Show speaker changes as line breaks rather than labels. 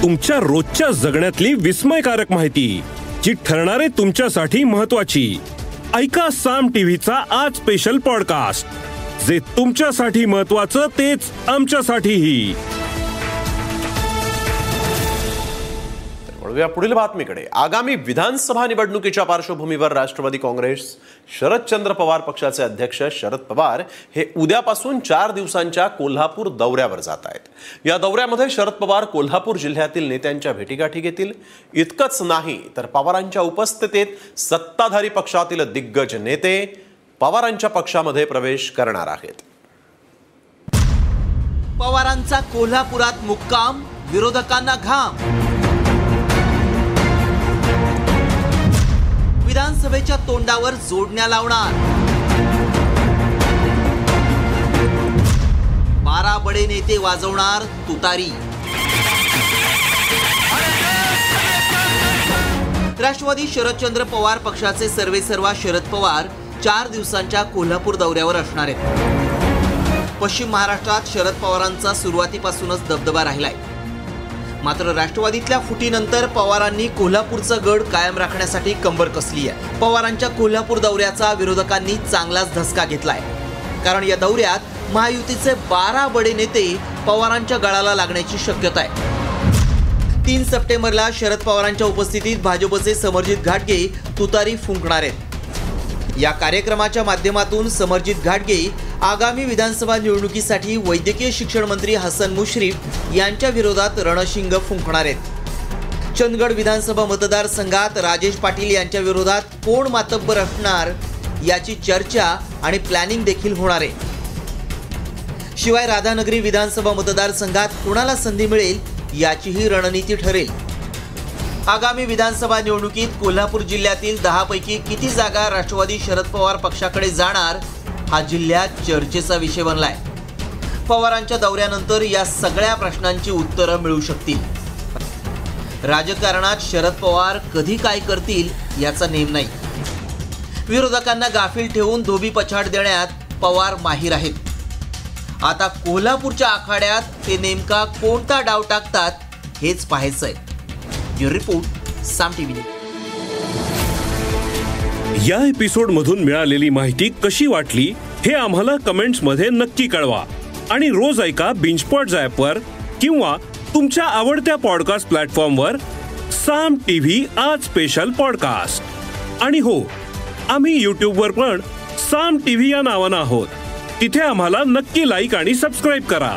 तुमच्या रोजच्या जगण्यातली विस्मयकारक माहिती जी ठरणारे तुमच्यासाठी महत्त्वाची. ऐका साम टीव्हीचा आज स्पेशल पॉडकास्ट, जे तुमच्यासाठी महत्त्वाचं तेच आमच्यासाठीही.
वळूया पुढील बातमीकडे. आगामी विधानसभा निवडणुकीच्या पार्श्वभूमीवर राष्ट्रवादी काँग्रेस शरदचंद्र पवार पक्षाचे अध्यक्ष शरद पवार हे उद्यापासून 4 दिवसांच्या कोल्हापूर दौऱ्यावर जात आहेत. या दौऱ्यामध्ये शरद पवार कोल्हापूर जिल्ह्यातील नेत्यांच्या भेटीगाठी घेतील. इतकंच नाही तर पवारांच्या उपस्थितीत सत्ताधारी पक्षातील दिग्गज नेते पवारांच्या पक्षामध्ये प्रवेश करणार आहेत.
पवारांचा कोल्हापुरात मुक्काम, विरोधकांना घाम. विधानसभेच्या तोंडावर जोडण्या लावणार. 12 बडे नेते वाजवणार तुतारी. राष्ट्रवादी शरदचंद्र पवार पक्षाचे सर्वेसर्वा शरद पवार 4 दिवसांच्या कोल्हापूर दौऱ्यावर असणार आहेत. पश्चिम महाराष्ट्रात शरद पवारांचा सुरुवातीपासूनच दबदबा राहिलाय. मात्र राष्ट्रवादीतल्या फुटीनंतर पवारांनी कोल्हापूरचा गड कायम राखण्यासाठी कंबर कसली आहे. पवारांच्या कोल्हापूर दौऱ्याचा विरोधकांनी चांगलाच धसका घेतलाय. कारण या दौऱ्यात महायुतीचे 12 बडे नेते पवारांच्या गळाला लागण्याची शक्यता आहे. 3 सप्टेंबरला शरद पवारांच्या उपस्थितीत भाजपचे समरजित घाटगे तुतारी फुंकणार आहेत. या कार्यक्रमाच्या माध्यमातून समरजित घाटगे आगामी विधानसभा निवडणुकीसाठी वैद्यकीय शिक्षण मंत्री हसन मुश्रीफ यांच्या विरोधात रणशिंग फुंकणार आहेत. चंदगड विधानसभा मतदारसंघात राजेश पाटील यांच्या विरोधात कोण मातब्बर असणार याची चर्चा आणि प्लॅनिंग देखील होणार आहे. शिवाय राधानगरी विधानसभा मतदारसंघात कोणाला संधी मिळेल याचीही रणनीती ठरेल. आगामी विधानसभा निवडणुकीत कोल्हापूर जिल्ह्यातील 10 पैकी किती जागा राष्ट्रवादी शरद पवार पक्षाकडे जाणार हा जिल्ह्यात चर्चेचा विषय बनलाय. पवारांच्या दौऱ्यानंतर या सगळ्या प्रश्नांची उत्तरं मिळू शकतील. राजकारणात शरद पवार कधी काय करतील याचा नेम नाही. विरोधकांना गाफील ठेवून धोबी पछाड देण्यात पवार माहीर आहेत. आता कोल्हापूरच्या आखाड्यात ते नेमका कोणता डाव टाकतात हेच पाहायचंय. रिपोर्ट साम टीव्ही.
या एपिसोडमधून मिळालेली माहिती कशी वाटली हे आम्हाला कमेंट्समध्ये नक्की कळवा. आणि रोज ऐका बिंचपॉट ॲपवर किंवा तुमच्या आवडत्या पॉडकास्ट प्लॅटफॉर्मवर साम टीव्ही आज स्पेशल पॉडकास्ट. आणि हो, आम्ही यूट्यूबवर पण साम टीव्ही या नावानं आहोत. तिथे आम्हाला नक्की लाईक आणि सबस्क्राईब करा.